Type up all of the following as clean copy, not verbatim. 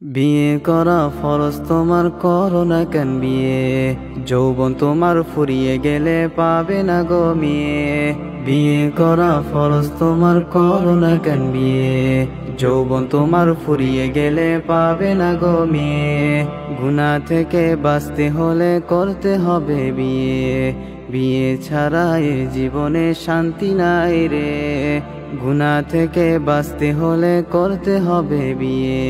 বিয়ে করা ফরজ তোমার করো না কেন বিয়ে, যৌবন তোমার ফুরিয়ে গেলে পাবে না গো মেয়ে। বিয়ে করা ফরজ তোমার করো না কেন বিয়ে, যৌবন তোমার ফুরিয়ে গেলে পাবে না গো মেয়ে। গুনাহ থেকে বাঁচতে হলে করতে হবে বিয়ে, বিয়ে ছাড়া এ জীবনে শান্তি নাই রে। গুনাহ থেকে বাঁচতে হলে করতে হবে বিয়ে,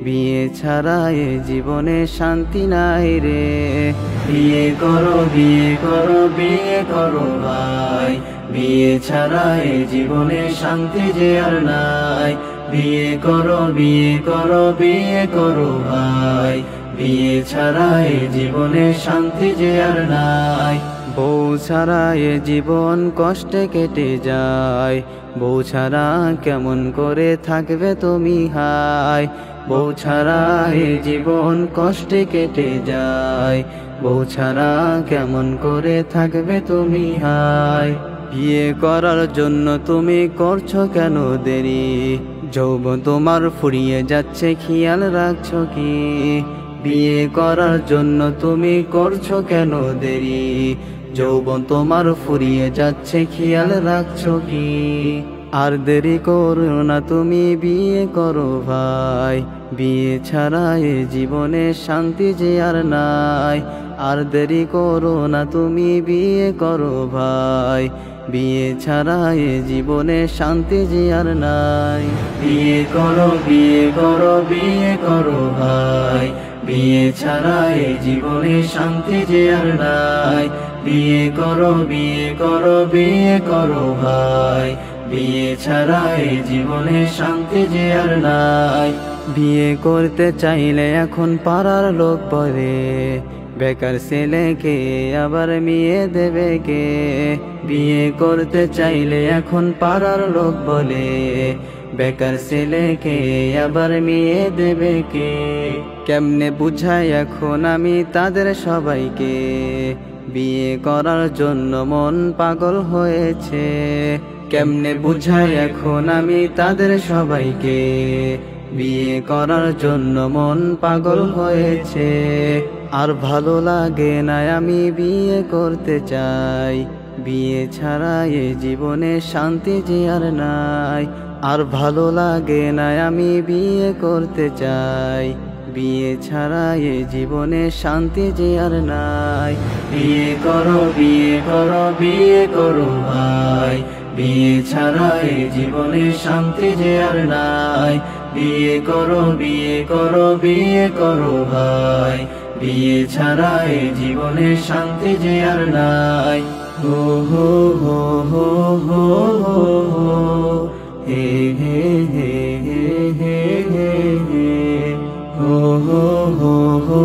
বিয়ে ছাড়া এ জীবনে শান্তি নাই রে। বিয়ে করো বিয়ে করো বিয়ে করো ভাই, বিয়ে ছাড়া এ জীবনে শান্তি যে আর নাই। বিয়ে করো বিয়ে করো বিয়ে করো ভাই, বিয়ে ছাড়া এ জীবনে শান্তি যে আর নাই। বউ ছাড়া এ জীবন কষ্টে কেটে যায়, বউ ছাড়া কেমন করে থাকবে তুমি হায়। বউ ছাড়া এ জীবন কষ্টে কেটে যায়, বউ ছাড়া কেমন করে থাকবে তুমি হায়। বিয়ে করার জন্য তুমি করছো কেন দেরি, যৌবন তোমার ফুরিয়ে যাচ্ছে খেয়াল রাখছো কি। বিয়ে করার জন্য তুমি করছো কেন দেরি, যৌবন তোমার ফুরিয়ে যাচ্ছে খেয়াল রাখছো কি। আর দেরি করো না তুমি বিয়ে করো ভাই, বিয়ে ছাড়া এ জীবনে শান্তি যে আর নাই। আর দেরি করো না তুমি বিয়ে করো ভাই, বিয়ে ছাড়া এ জীবনে শান্তি যে আর নাই। বিয়ে করো বিয়ে করো বিয়ে করো ভাই, বিয়ে ছাড়া এ জীবনে শান্তি যে আর নাই। বিয়ে করো বিয়ে করো বিয়ে করো ভাই, বিয়ে ছাড়া এ জীবনে শান্তি যে আর নাই। বিয়ে করতে চাইলে এখন পাড়ার লোক বলে, বেকার ছেলেকে আবার মেয়ে দেবে কে। বিয়ে করতে চাইলে এখন পাড়ার লোক বলে, বেকার ছেলেকে আবার মেয়ে দেবে কে। কেমনে বুঝাই এখন আমি তাদের সবাইকে, বিয়ে করার জন্য মন পাগল হয়েছে। কেমনে বুঝাই এখন আমি তাদের সবাইকে, বিয়ে করার জন্য মন পাগল হয়েছে। আর ভালো লাগে না আমি বিয়ে করতে চাই, বিয়ে ছাড়া এ জীবনে শান্তি যে আর নাই। আর ভালো লাগে না আমি বিয়ে করতে চাই, বিয়ে ছাড়া এ জীবনে শান্তি যে আর নাই। বিয়ে করো বিয়ে করো বিয়ে করো ভাই, বিয়ে ছাড়া এ জীবনে শান্তি যে আর নাই। বিয়ে করো বিয়ে করো বিয়ে করো ভাই, বিয়ে ছাড়া এ জীবনে শান্তি যে আর নাই। হো হো হো হো হো হো হে হে হে হে হে হে হো হো হো হো